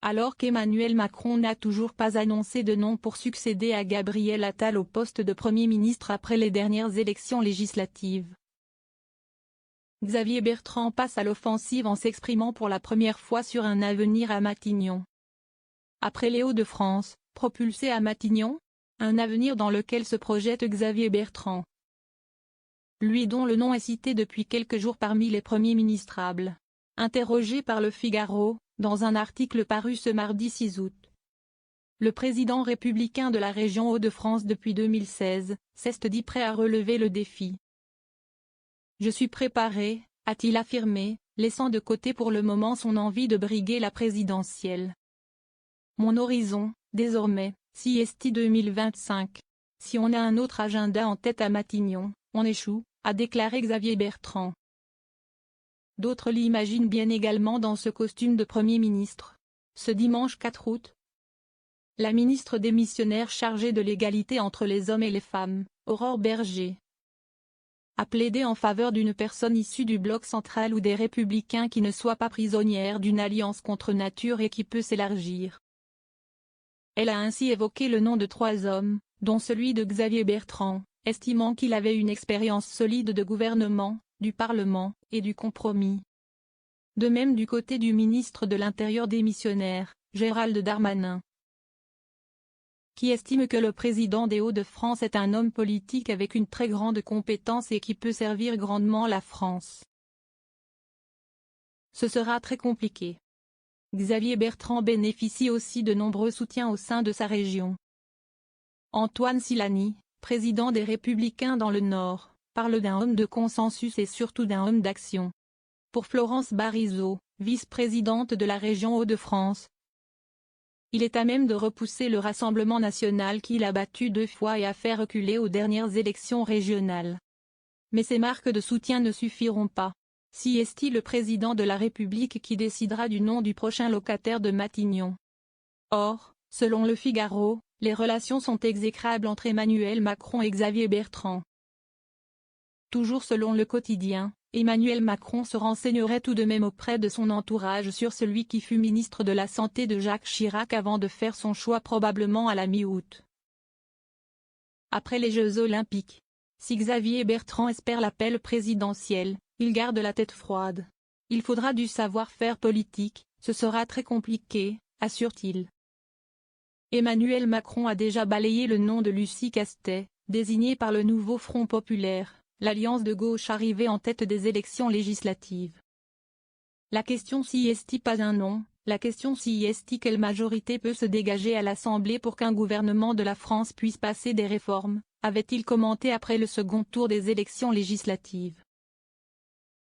Alors qu'Emmanuel Macron n'a toujours pas annoncé de nom pour succéder à Gabriel Attal au poste de Premier ministre après les dernières élections législatives. Xavier Bertrand passe à l'offensive en s'exprimant pour la première fois sur un avenir à Matignon. Après les Hauts-de-France, propulsé à Matignon, un avenir dans lequel se projette Xavier Bertrand. Lui dont le nom est cité depuis quelques jours parmi les premiers ministrables. Interrogé par Le Figaro, dans un article paru ce mardi 6 août. Le président républicain de la région Hauts-de-France depuis 2016, s'est dit prêt à relever le défi. Je suis préparé, a-t-il affirmé, laissant de côté pour le moment son envie de briguer la présidentielle. Mon horizon, désormais, CST 2025. Si on a un autre agenda en tête à Matignon, on échoue, a déclaré Xavier Bertrand. D'autres l'imaginent bien également dans ce costume de Premier ministre. Ce dimanche 4 août, la ministre démissionnaire chargée de l'égalité entre les hommes et les femmes, Aurore Bergé, a plaidé en faveur d'une personne issue du bloc central ou des Républicains qui ne soit pas prisonnière d'une alliance contre nature et qui peut s'élargir. Elle a ainsi évoqué le nom de 3 hommes, dont celui de Xavier Bertrand, estimant qu'il avait une expérience solide de gouvernement, du Parlement, et du compromis. De même du côté du ministre de l'Intérieur démissionnaire, Gérald Darmanin, qui estime que le président des Hauts-de-France est un homme politique avec une très grande compétence et qui peut servir grandement la France. Ce sera très compliqué. Xavier Bertrand bénéficie aussi de nombreux soutiens au sein de sa région. Antoine Silani, président des Républicains dans le Nord, parle d'un homme de consensus et surtout d'un homme d'action. Pour Florence Barizot, vice-présidente de la région Hauts-de-France, il est à même de repousser le Rassemblement national qu'il a battu 2 fois et a fait reculer aux dernières élections régionales. Mais ces marques de soutien ne suffiront pas. Si est-il le président de la République qui décidera du nom du prochain locataire de Matignon. Or, selon Le Figaro, les relations sont exécrables entre Emmanuel Macron et Xavier Bertrand. Toujours selon Le Quotidien, Emmanuel Macron se renseignerait tout de même auprès de son entourage sur celui qui fut ministre de la Santé de Jacques Chirac avant de faire son choix probablement à la mi-août. Après les Jeux Olympiques, si Xavier Bertrand espère l'appel présidentiel, il garde la tête froide. Il faudra du savoir-faire politique, ce sera très compliqué, assure-t-il. Emmanuel Macron a déjà balayé le nom de Lucie Castet, désignée par le nouveau Front populaire, l'alliance de gauche arrivée en tête des élections législatives. La question si est-il pas un nom, la question si est-il quelle majorité peut se dégager à l'Assemblée pour qu'un gouvernement de la France puisse passer des réformes, avait-il commenté après le second tour des élections législatives.